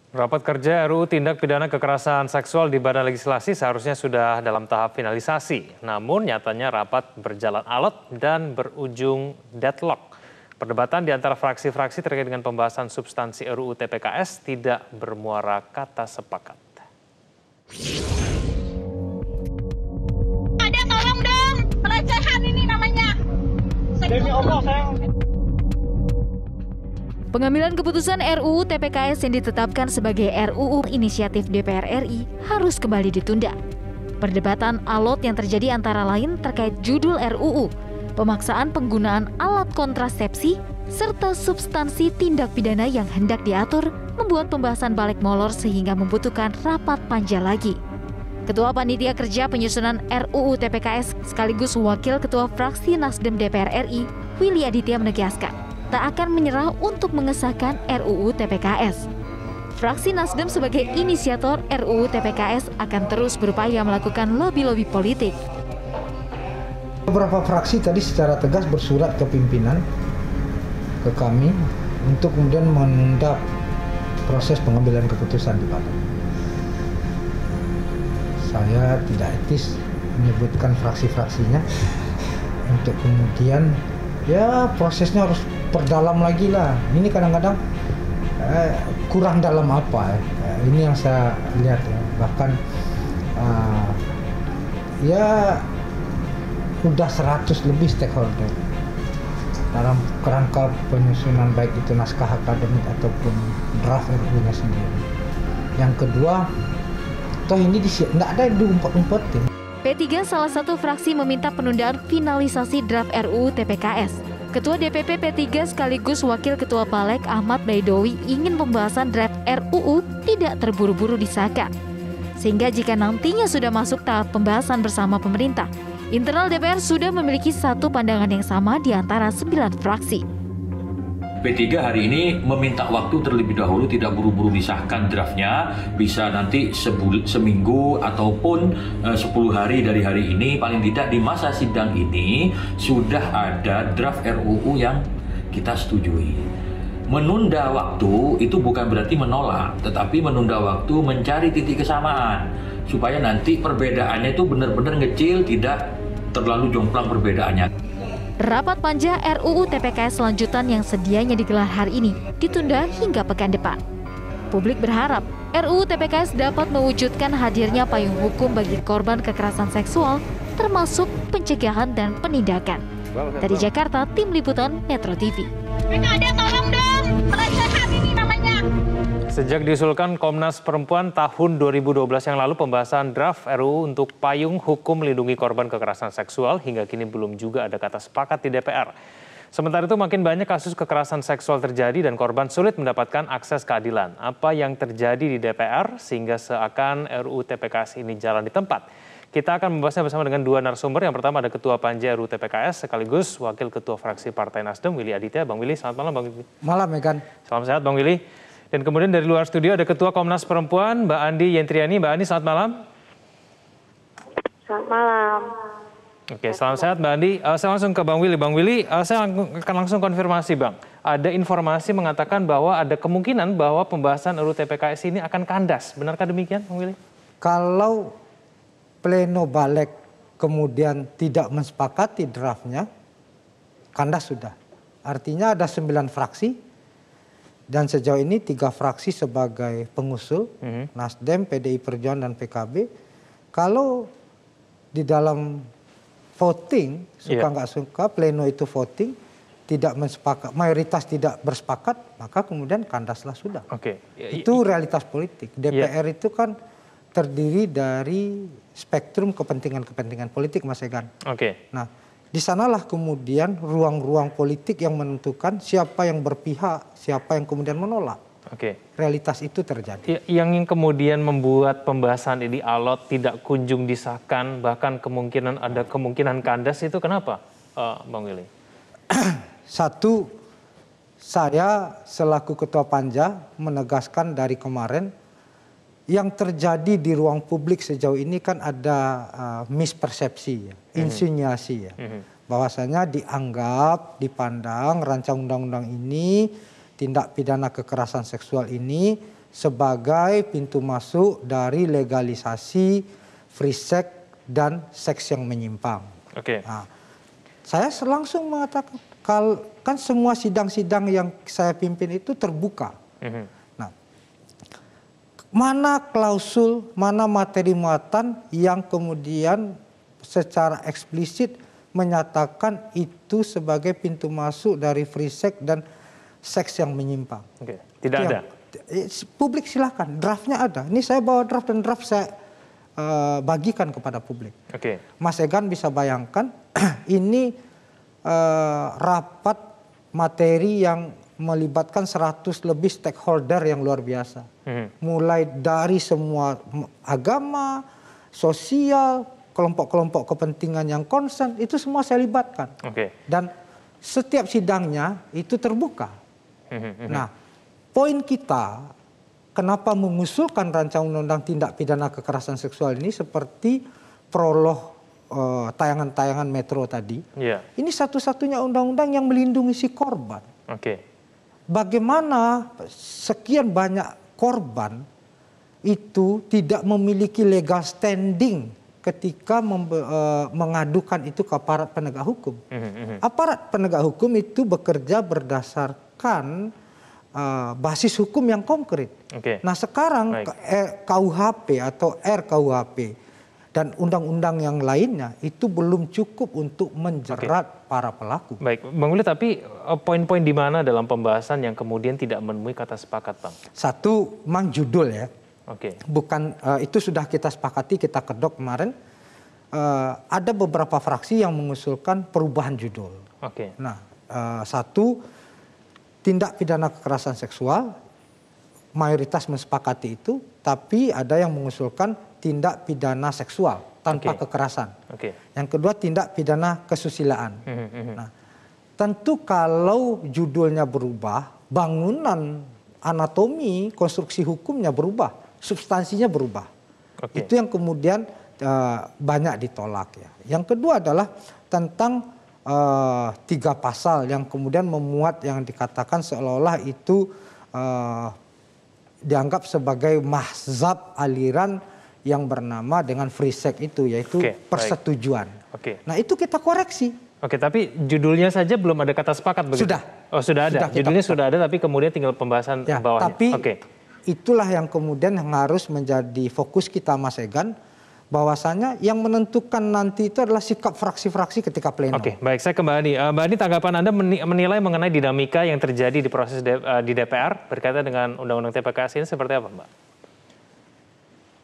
Rapat kerja RUU Tindak Pidana Kekerasan Seksual di Badan Legislasi seharusnya sudah dalam tahap finalisasi. Namun nyatanya rapat berjalan alot dan berujung deadlock. Perdebatan di antara fraksi-fraksi terkait dengan pembahasan substansi RUU TPKS tidak bermuara kata sepakat. Ada tolong dong, pelecehan ini namanya. Demi Allah sayang. Pengambilan keputusan RUU TPKS yang ditetapkan sebagai RUU inisiatif DPR RI harus kembali ditunda. Perdebatan alot yang terjadi antara lain terkait judul RUU, pemaksaan penggunaan alat kontrasepsi, serta substansi tindak pidana yang hendak diatur membuat pembahasan balik molor sehingga membutuhkan rapat panja lagi. Ketua Panitia Kerja Penyusunan RUU TPKS sekaligus Wakil Ketua Fraksi Nasdem DPR RI, Willy Aditya menegaskan, tak akan menyerah untuk mengesahkan RUU TPKS. Fraksi Nasdem sebagai inisiator RUU TPKS akan terus berupaya melakukan lobby-lobby politik. Beberapa fraksi tadi secara tegas bersurat ke pimpinan, ke kami, untuk kemudian menunda proses pengambilan keputusan di badan. Saya tidak etis menyebutkan fraksi-fraksinya untuk kemudian ya prosesnya harus perdalam lagi lah. Ini kadang-kadang kurang dalam apa ya. Ini yang saya lihat ya. Bahkan ya udah 100 lebih stakeholder dalam kerangka penyusunan baik itu naskah akademik ataupun draft RUU-nya sendiri. Yang kedua, toh ini nggak ada yang diumpet-umpetin. P3 salah satu fraksi meminta penundaan finalisasi draft RUU TPKS. Ketua DPP P3 sekaligus Wakil Ketua Balek Ahmad Baidowi ingin pembahasan draft RUU tidak terburu-buru disahkan. Sehingga jika nantinya sudah masuk tahap pembahasan bersama pemerintah, internal DPR sudah memiliki satu pandangan yang sama di antara 9 fraksi. P3 hari ini meminta waktu terlebih dahulu, tidak buru-buru disahkan draftnya, bisa nanti seminggu ataupun 10 hari dari hari ini, paling tidak di masa sidang ini sudah ada draft RUU yang kita setujui. Menunda waktu itu bukan berarti menolak, tetapi menunda waktu mencari titik kesamaan, supaya nanti perbedaannya itu benar-benar ngecil, tidak terlalu jomplang perbedaannya. Rapat panja RUU TPKS lanjutan yang sedianya digelar hari ini ditunda hingga pekan depan. Publik berharap RUU TPKS dapat mewujudkan hadirnya payung hukum bagi korban kekerasan seksual, termasuk pencegahan dan penindakan. Dari Jakarta, Tim Liputan Metro TV. Ada tolong dong, pelecehan ini namanya. Sejak diusulkan Komnas Perempuan tahun 2012 yang lalu, pembahasan draft RUU untuk payung hukum melindungi korban kekerasan seksual hingga kini belum juga ada kata sepakat di DPR. Sementara itu makin banyak kasus kekerasan seksual terjadi dan korban sulit mendapatkan akses keadilan. Apa yang terjadi di DPR sehingga seakan RUU TPKS ini jalan di tempat? Kita akan membahasnya bersama dengan dua narasumber. Yang pertama ada Ketua Panja RUU TPKS sekaligus Wakil Ketua Fraksi Partai Nasdem, Willy Aditya. Bang Willy, selamat malam Bang Willy. Malam, Megan. Salam sehat Bang Willy. Dan kemudian dari luar studio ada Ketua Komnas Perempuan, Mbak Andi Yentriani. Mbak Andi, selamat malam. Selamat malam. Oke, selamat sehat Mbak Andi. Saya langsung ke Bang Willy. Bang Willy, saya akan langsung konfirmasi Bang. Ada informasi mengatakan bahwa ada kemungkinan bahwa pembahasan RUU TPKS ini akan kandas. Benarkah demikian Bang Willy? Kalau pleno Balek kemudian tidak mensepakati draftnya, kandas sudah. Artinya ada 9 fraksi. Dan sejauh ini 3 fraksi sebagai pengusul, Nasdem, PDI Perjuangan, dan PKB. Kalau di dalam voting, suka nggak suka, pleno itu voting, tidak mensepakat, mayoritas tidak bersepakat, maka kemudian kandaslah sudah. Itu realitas politik. DPR itu kan terdiri dari spektrum kepentingan-kepentingan politik, Mas Egan. Nah, di sanalah kemudian ruang-ruang politik yang menentukan siapa yang berpihak, siapa yang kemudian menolak. Realitas itu terjadi. Yang kemudian membuat pembahasan ini alot, tidak kunjung disahkan, bahkan ada kemungkinan kandas itu kenapa, Bang Willy? Satu, saya selaku Ketua Panja menegaskan dari kemarin, yang terjadi di ruang publik sejauh ini kan ada mispersepsi, insinuasi bahwasanya dianggap, dipandang rancang undang-undang ini, tindak pidana kekerasan seksual ini sebagai pintu masuk dari legalisasi free sex dan seks yang menyimpang. Oke. Nah, saya langsung mengatakan, kan semua sidang-sidang yang saya pimpin itu terbuka. Nah, mana klausul, mana materi muatan yang kemudian secara eksplisit menyatakan itu sebagai pintu masuk dari free sex dan seks yang menyimpang. Oke. Tidak ada. Publik silakan, draftnya ada. Ini saya bawa draft dan draft saya bagikan kepada publik. Oke. Mas Egan bisa bayangkan ini rapat materi yang melibatkan 100 lebih stakeholder yang luar biasa. Mulai dari semua agama, sosial, kelompok-kelompok kepentingan yang concern, itu semua saya libatkan. Oke. Dan setiap sidangnya itu terbuka. Nah, poin kita kenapa mengusulkan rancangan undang-undang tindak pidana kekerasan seksual ini seperti prolog tayangan-tayangan Metro tadi. Iya. Ini satu-satunya undang-undang yang melindungi si korban. Oke. Bagaimana sekian banyak korban itu tidak memiliki legal standing ketika mengadukan itu ke aparat penegak hukum. Aparat penegak hukum itu bekerja berdasarkan basis hukum yang konkret. Oke. Nah sekarang KUHP atau RKUHP dan undang-undang yang lainnya itu belum cukup untuk menjerat para pelaku. Baik, Bang Willy, tapi poin-poin di mana dalam pembahasan yang kemudian tidak menemui kata sepakat, Bang? Satu, memang judul ya. Oke. Bukan itu sudah kita sepakati, kita kedok kemarin. Ada beberapa fraksi yang mengusulkan perubahan judul. Oke. Nah, satu, tindak pidana kekerasan seksual, mayoritas mensepakati itu, tapi ada yang mengusulkan tindak pidana seksual tanpa kekerasan. Oke. Yang kedua, tindak pidana kesusilaan. Nah, tentu kalau judulnya berubah, bangunan anatomi konstruksi hukumnya berubah, substansinya berubah. Itu yang kemudian banyak ditolak ya. Yang kedua adalah tentang 3 pasal yang kemudian memuat yang dikatakan seolah-olah itu dianggap sebagai mahzab aliran yang bernama dengan free sex itu, yaitu persetujuan. Nah itu kita koreksi. Oke, tapi judulnya saja belum ada kata sepakat begitu? Sudah. Oh sudah ada, judulnya sudah ada tapi kemudian tinggal pembahasan ya, bawahnya. Tapi itulah yang kemudian harus menjadi fokus kita Mas Egan, bahwasanya yang menentukan nanti itu adalah sikap fraksi-fraksi ketika pleno. Oke, baik, saya ke Mbak Ani. Mbak Ani, tanggapan Anda menilai mengenai dinamika yang terjadi di proses di DPR berkaitan dengan Undang-Undang TPKS ini seperti apa, Mbak?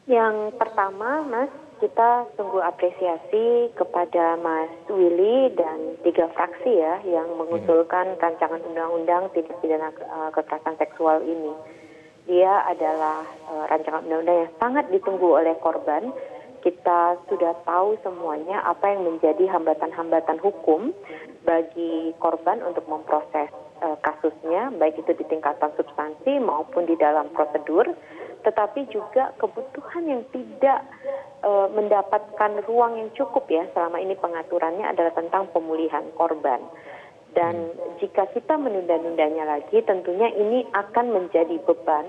Yang pertama, Mas, kita sungguh apresiasi kepada Mas Willy dan 3 fraksi ya yang mengusulkan rancangan undang-undang tindak pidana kekerasan seksual ini. Dia adalah rancangan undang-undang yang sangat ditunggu oleh korban. Kita sudah tahu semuanya apa yang menjadi hambatan-hambatan hukum bagi korban untuk memproses kasusnya, baik itu di tingkatan substansi maupun di dalam prosedur, tetapi juga kebutuhan yang tidak mendapatkan ruang yang cukup ya selama ini pengaturannya adalah tentang pemulihan korban. Dan jika kita menunda-nundanya lagi, tentunya ini akan menjadi beban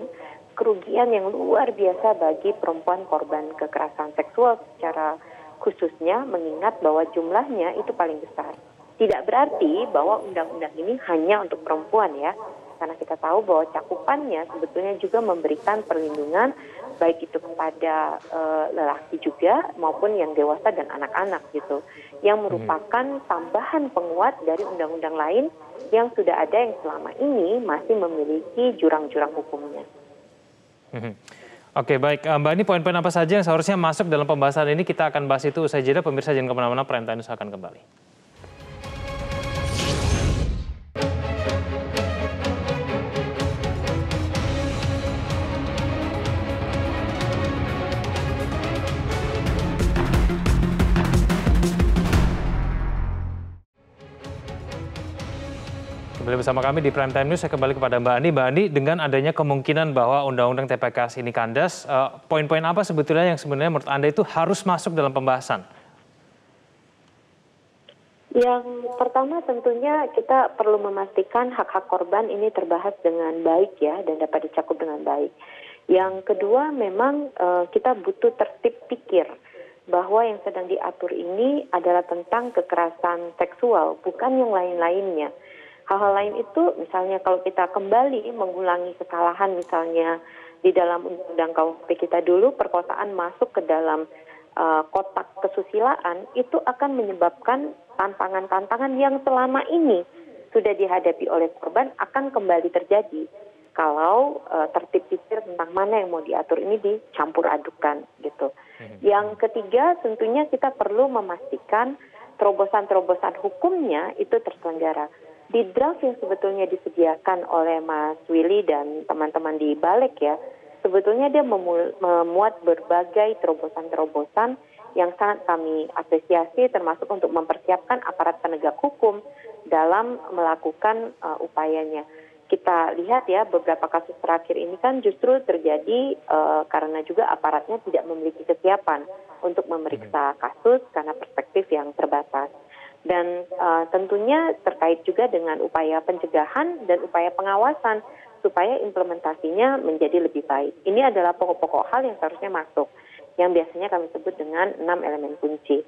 kerugian yang luar biasa bagi perempuan korban kekerasan seksual secara khususnya, mengingat bahwa jumlahnya itu paling besar. Tidak berarti bahwa undang-undang ini hanya untuk perempuan ya, karena kita tahu bahwa cakupannya sebetulnya juga memberikan perlindungan baik itu kepada lelaki juga maupun yang dewasa dan anak-anak gitu, yang merupakan tambahan penguat dari undang-undang lain yang sudah ada yang selama ini masih memiliki jurang-jurang hukumnya. Oke, baik, Mbak, ini poin-poin apa saja yang seharusnya masuk dalam pembahasan ini, kita akan bahas itu usai jeda. Pemirsa jangan kemana-mana, Prime Time News akan kembali. Kembali bersama kami di Prime Time News, saya kembali kepada Mbak Ani. Mbak Ani, dengan adanya kemungkinan bahwa Undang-Undang TPKS ini kandas, poin-poin apa sebetulnya yang sebenarnya menurut Anda itu harus masuk dalam pembahasan? Yang pertama tentunya kita perlu memastikan hak-hak korban ini terbahas dengan baik ya, dan dapat dicakup dengan baik. Yang kedua, memang kita butuh tertib pikir bahwa yang sedang diatur ini adalah tentang kekerasan seksual, bukan yang lain-lainnya. Hal-hal lain itu, misalnya kalau kita kembali mengulangi kesalahan, misalnya di dalam undang-undang KUHP kita dulu, perkosaan masuk ke dalam kotak kesusilaan, itu akan menyebabkan tantangan-tantangan yang selama ini sudah dihadapi oleh korban akan kembali terjadi kalau tertib pikir tentang mana yang mau diatur ini dicampur adukan gitu. Yang ketiga, tentunya kita perlu memastikan terobosan-terobosan hukumnya itu terselenggara. Di draft yang sebetulnya disediakan oleh Mas Willy dan teman-teman di Balik ya, sebetulnya dia memuat berbagai terobosan-terobosan yang sangat kami apresiasi, termasuk untuk mempersiapkan aparat penegak hukum dalam melakukan upayanya. Kita lihat ya, beberapa kasus terakhir ini kan justru terjadi karena juga aparatnya tidak memiliki kesiapan untuk memeriksa kasus karena perspektif yang terbatas. Dan tentunya terkait juga dengan upaya pencegahan dan upaya pengawasan supaya implementasinya menjadi lebih baik. Ini adalah pokok-pokok hal yang seharusnya masuk, yang biasanya kami sebut dengan 6 elemen kunci.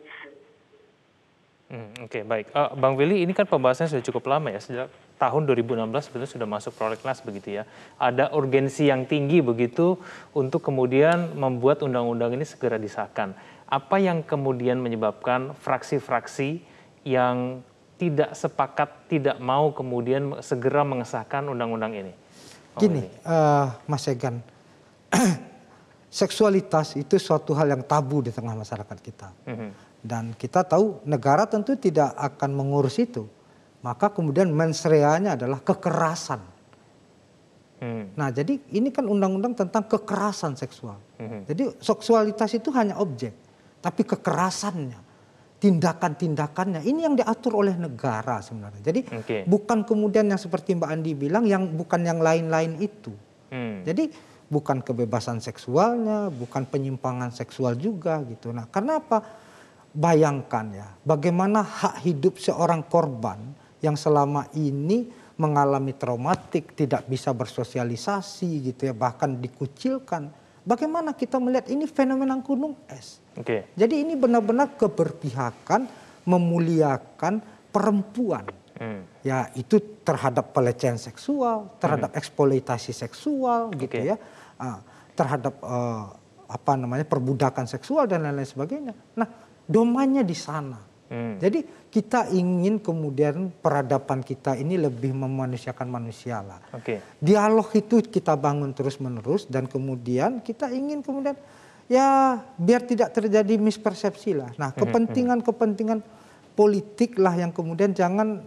Oke, baik. Bang Willy, ini kan pembahasannya sudah cukup lama ya, sejak tahun 2016 sebetulnya sudah masuk prolegnas begitu ya. Ada urgensi yang tinggi begitu untuk kemudian membuat undang-undang ini segera disahkan. Apa yang kemudian menyebabkan fraksi-fraksi yang tidak sepakat, tidak mau kemudian segera mengesahkan undang-undang ini? Gini, Mas Egan, seksualitas itu suatu hal yang tabu di tengah masyarakat kita. Dan kita tahu negara tentu tidak akan mengurus itu. Maka kemudian mensreanya adalah kekerasan. Nah, jadi ini kan undang-undang tentang kekerasan seksual. Jadi seksualitas itu hanya objek, tapi kekerasannya, tindakan-tindakannya, ini yang diatur oleh negara sebenarnya. Jadi bukan kemudian yang seperti Mbak Andi bilang, yang bukan yang lain-lain itu. Jadi bukan kebebasan seksualnya, bukan penyimpangan seksual juga gitu. Nah, karena apa? Bayangkan ya, bagaimana hak hidup seorang korban yang selama ini mengalami traumatik, tidak bisa bersosialisasi gitu ya, bahkan dikucilkan. Bagaimana kita melihat ini fenomena gunung es. Jadi ini benar-benar keberpihakan, memuliakan perempuan. Ya, itu terhadap pelecehan seksual, terhadap eksploitasi seksual gitu ya, terhadap perbudakan seksual dan lain-lain sebagainya. Nah, domainnya di sana. Jadi kita ingin kemudian peradaban kita ini lebih memanusiakan manusia lah. Dialog itu kita bangun terus-menerus dan kemudian kita ingin kemudian ya biar tidak terjadi mispersepsi lah. Nah, kepentingan-kepentingan politik lah yang kemudian jangan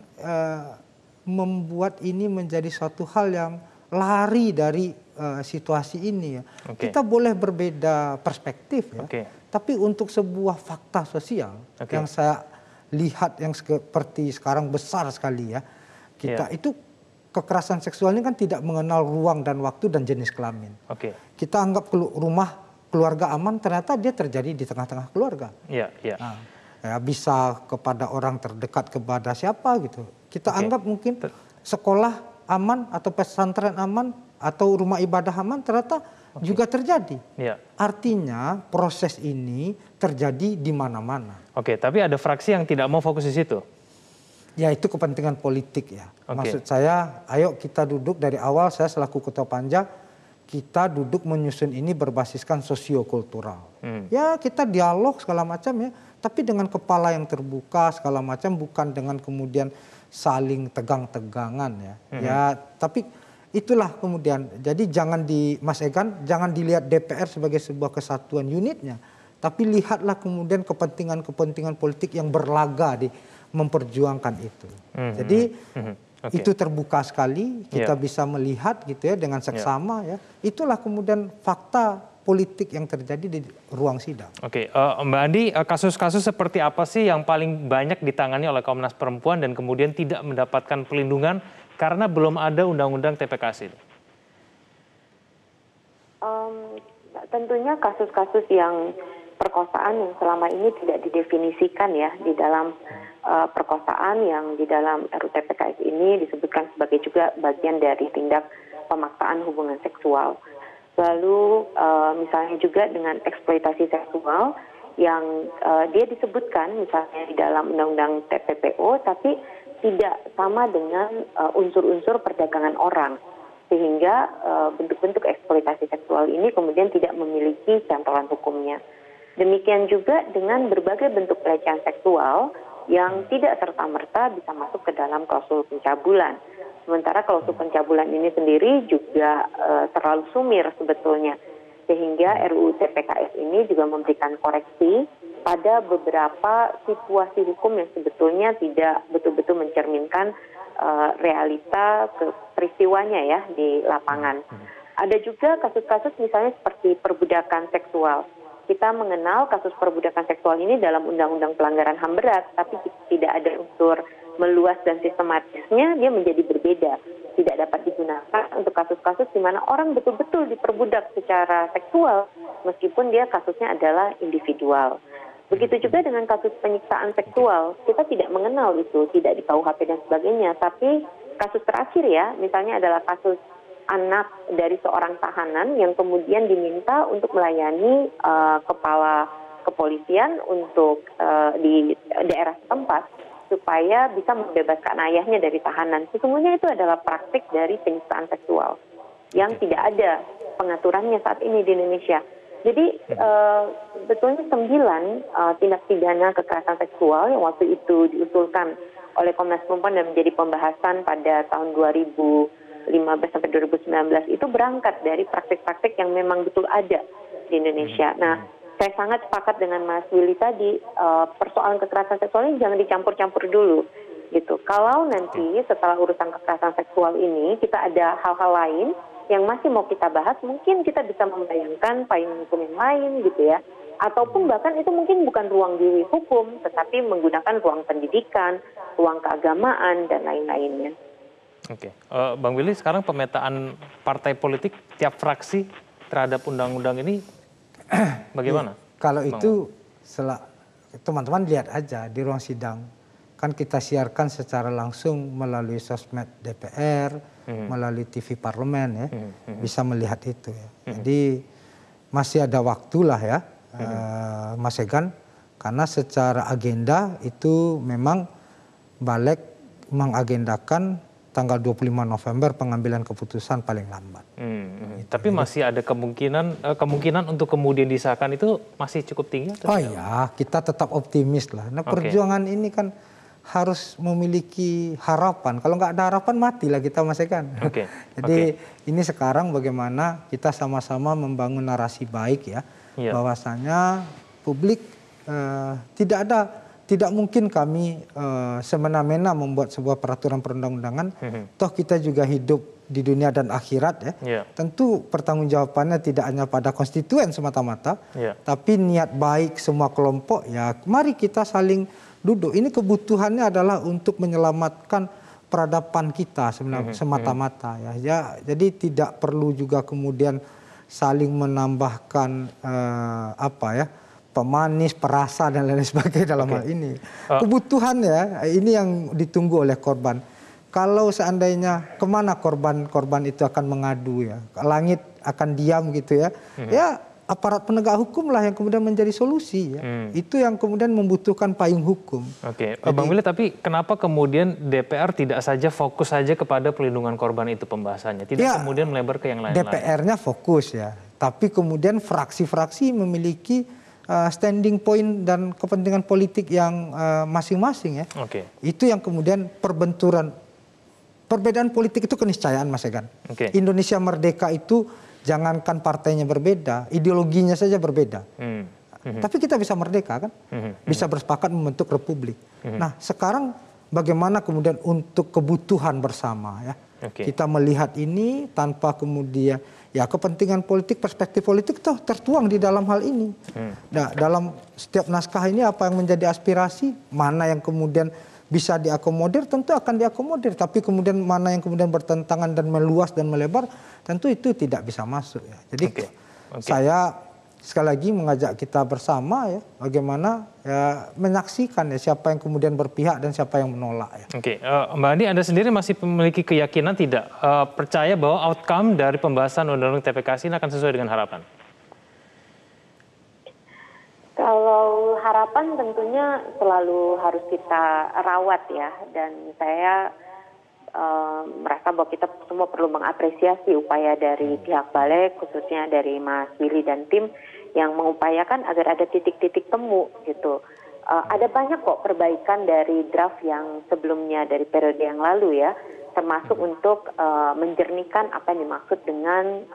membuat ini menjadi suatu hal yang lari dari situasi ini ya. Kita boleh berbeda perspektif ya. Tapi untuk sebuah fakta sosial yang saya lihat yang seperti sekarang besar sekali ya, kita itu kekerasan seksual ini kan tidak mengenal ruang dan waktu dan jenis kelamin. Kita anggap rumah keluarga aman, ternyata dia terjadi di tengah-tengah keluarga. Nah, ya, bisa kepada orang terdekat, kepada siapa gitu. Kita anggap mungkin sekolah aman atau pesantren aman atau rumah ibadah aman, ternyata juga terjadi. Artinya proses ini terjadi di mana-mana. Tapi ada fraksi yang tidak mau fokus di situ. Ya, itu kepentingan politik ya. Maksud saya, ayo kita duduk dari awal, saya selaku Ketua Panja, kita duduk menyusun ini berbasiskan sosiokultural. Ya, kita dialog segala macam ya, tapi dengan kepala yang terbuka segala macam, bukan dengan kemudian saling tegang-tegangan ya. Ya, tapi itulah kemudian, jadi jangan Mas Egan, jangan dilihat DPR sebagai sebuah kesatuan unitnya, tapi lihatlah kemudian kepentingan-kepentingan politik yang berlaga di memperjuangkan itu. Jadi itu terbuka sekali, kita bisa melihat gitu ya dengan seksama ya. Itulah kemudian fakta politik yang terjadi di ruang sidang. Mbak Andi, kasus-kasus seperti apa sih yang paling banyak ditangani oleh Komnas Perempuan dan kemudian tidak mendapatkan perlindungan karena belum ada undang-undang TPKS ini? Tentunya kasus-kasus yang perkosaan yang selama ini tidak didefinisikan ya di dalam perkosaan yang di dalam RUU TPKS ini disebutkan sebagai juga bagian dari tindak pemaksaan hubungan seksual. Lalu misalnya juga dengan eksploitasi seksual yang dia disebutkan misalnya di dalam Undang-Undang TPPO, tapi tidak sama dengan unsur-unsur perdagangan orang. Sehingga bentuk-bentuk eksploitasi seksual ini kemudian tidak memiliki cantolan hukumnya. Demikian juga dengan berbagai bentuk pelecehan seksual yang tidak serta-merta bisa masuk ke dalam klausul pencabulan. Sementara klausul pencabulan ini sendiri juga terlalu sumir sebetulnya. Sehingga RUU TPKS ini juga memberikan koreksi pada beberapa situasi hukum yang sebetulnya tidak betul-betul mencerminkan realita peristiwanya ya di lapangan. Ada juga kasus-kasus misalnya seperti perbudakan seksual. Kita mengenal kasus perbudakan seksual ini dalam Undang-Undang Pelanggaran HAM berat, tapi tidak ada unsur meluas dan sistematisnya, dia menjadi berbeda. Tidak dapat digunakan untuk kasus-kasus di mana orang betul-betul diperbudak secara seksual, meskipun dia kasusnya adalah individual. Begitu juga dengan kasus penyiksaan seksual, kita tidak mengenal itu, tidak di KUHP dan sebagainya, tapi kasus terakhir ya, misalnya adalah kasus anak dari seorang tahanan yang kemudian diminta untuk melayani kepala kepolisian untuk di daerah setempat supaya bisa membebaskan ayahnya dari tahanan. Sesungguhnya itu adalah praktik dari penyiksaan seksual yang tidak ada pengaturannya saat ini di Indonesia. Jadi sebetulnya 9 tindak pidana kekerasan seksual yang waktu itu diusulkan oleh Komnas Perempuan dan menjadi pembahasan pada tahun 2015 sampai 2019 itu berangkat dari praktik-praktik yang memang betul ada di Indonesia. Nah, saya sangat sepakat dengan Mas Willy tadi, persoalan kekerasan seksual ini jangan dicampur-campur dulu, gitu. Kalau nanti setelah urusan kekerasan seksual ini kita ada hal-hal lain yang masih mau kita bahas, mungkin kita bisa membayangkan payung hukum yang lain, gitu ya. Ataupun bahkan itu mungkin bukan ruang di hukum, tetapi menggunakan ruang pendidikan, ruang keagamaan dan lain-lainnya. Oke, Bang Willy, sekarang pemetaan partai politik tiap fraksi terhadap undang-undang ini bagaimana? Kalau itu teman-teman lihat aja di ruang sidang, kan kita siarkan secara langsung melalui sosmed DPR, melalui TV parlemen ya, bisa melihat itu ya. Jadi masih ada waktulah ya, Mas Egan, karena secara agenda itu memang Balik mengagendakan tanggal 25 November pengambilan keputusan paling lambat. Tapi masih ada kemungkinan untuk kemudian disahkan itu masih cukup tinggi? Oh ya, kita tetap optimis lah. Nah, perjuangan ini kan harus memiliki harapan. Kalau nggak ada harapan matilah kita, Mas Egan. Jadi ini sekarang bagaimana kita sama-sama membangun narasi baik ya, bahwasanya publik tidak mungkin kami semena-mena membuat sebuah peraturan perundang-undangan. Toh kita juga hidup di dunia dan akhirat ya. Tentu pertanggungjawabannya tidak hanya pada konstituen semata-mata, tapi niat baik semua kelompok ya. Mari kita saling duduk. Ini kebutuhannya adalah untuk menyelamatkan peradaban kita sebenarnya semata-mata ya. Jadi tidak perlu juga kemudian saling menambahkan pemanis, perasa dan lain sebagainya dalam hal ini. Kebutuhan ya, ini yang ditunggu oleh korban. Kalau seandainya kemana korban itu akan mengadu ya, langit akan diam gitu ya, ya aparat penegak hukum lah yang kemudian menjadi solusi ya. Itu yang kemudian membutuhkan payung hukum. Bang Willy, tapi kenapa kemudian DPR tidak saja fokus saja kepada pelindungan korban itu pembahasannya, tidak kemudian melebar ke yang lain-lain? DPR-nya fokus ya, tapi kemudian fraksi-fraksi memiliki standing point dan kepentingan politik yang masing-masing ya. Itu yang kemudian perbedaan politik itu keniscayaan, Mas Egan. Indonesia merdeka itu jangankan partainya berbeda, ideologinya saja berbeda. Tapi kita bisa merdeka kan, bisa bersepakat membentuk republik. Nah sekarang bagaimana kemudian untuk kebutuhan bersama ya, kita melihat ini tanpa kemudian ya kepentingan politik, perspektif politik toh tertuang di dalam hal ini. Nah, dalam setiap naskah ini apa yang menjadi aspirasi, mana yang kemudian bisa diakomodir, tentu akan diakomodir. Tapi kemudian mana yang kemudian bertentangan dan meluas dan melebar, tentu itu tidak bisa masuk ya. Jadi saya sekali lagi mengajak kita bersama ya bagaimana ya menyaksikan ya siapa yang kemudian berpihak dan siapa yang menolak ya. Oke, Mbak Andi, Anda sendiri masih memiliki keyakinan tidak percaya bahwa outcome dari pembahasan Undang-Undang TPKS ini akan sesuai dengan harapan? Kalau harapan tentunya selalu harus kita rawat ya, dan saya merasa bahwa kita semua perlu mengapresiasi upaya dari pihak Balik, khususnya dari Mas Willy dan tim yang mengupayakan agar ada titik-titik temu gitu. Ada banyak kok perbaikan dari draft yang sebelumnya dari periode yang lalu ya, termasuk untuk menjernihkan apa yang dimaksud dengan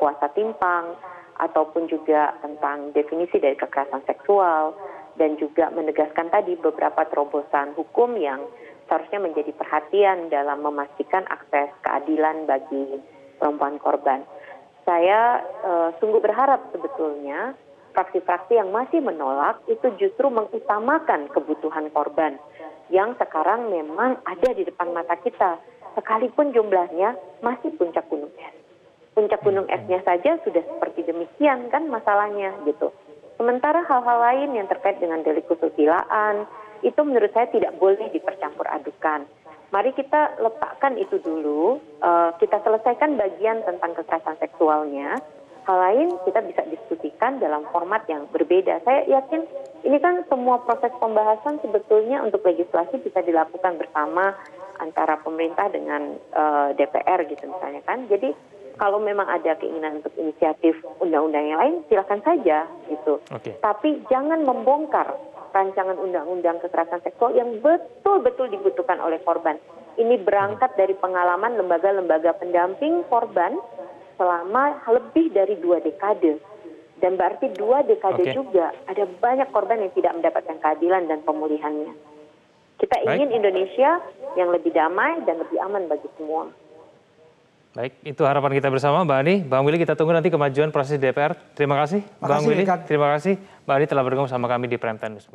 kuasa timpang, ataupun juga tentang definisi dari kekerasan seksual, dan juga menegaskan tadi beberapa terobosan hukum yang seharusnya menjadi perhatian dalam memastikan akses keadilan bagi perempuan korban. Saya sungguh berharap sebetulnya fraksi-fraksi yang masih menolak itu justru mengutamakan kebutuhan korban yang sekarang memang ada di depan mata kita, sekalipun jumlahnya masih puncak gunung es. Puncak gunung esnya saja sudah seperti demikian kan masalahnya gitu. Sementara hal-hal lain yang terkait dengan delik kesusilaan itu menurut saya tidak boleh dipercampur adukan. Mari kita letakkan itu dulu, kita selesaikan bagian tentang kekerasan seksualnya. Hal lain kita bisa diskusikan dalam format yang berbeda. Saya yakin ini kan semua proses pembahasan sebetulnya untuk legislasi bisa dilakukan bersama antara pemerintah dengan DPR gitu misalnya kan. Jadi kalau memang ada keinginan untuk inisiatif undang-undang yang lain, silakan saja gitu. Oke. Tapi jangan membongkar rancangan undang-undang kekerasan seksual yang betul-betul dibutuhkan oleh korban. Ini berangkat dari pengalaman lembaga-lembaga pendamping korban selama lebih dari 2 dekade. Dan berarti 2 dekade juga ada banyak korban yang tidak mendapatkan keadilan dan pemulihannya. Kita ingin Indonesia yang lebih damai dan lebih aman bagi semua. Baik, itu harapan kita bersama, Mbak Ani. Bang Willy, kita tunggu nanti kemajuan proses DPR. Terima kasih, Bang Willy. Terima kasih, Mbak Ani telah bergabung sama kami di Prime Time News.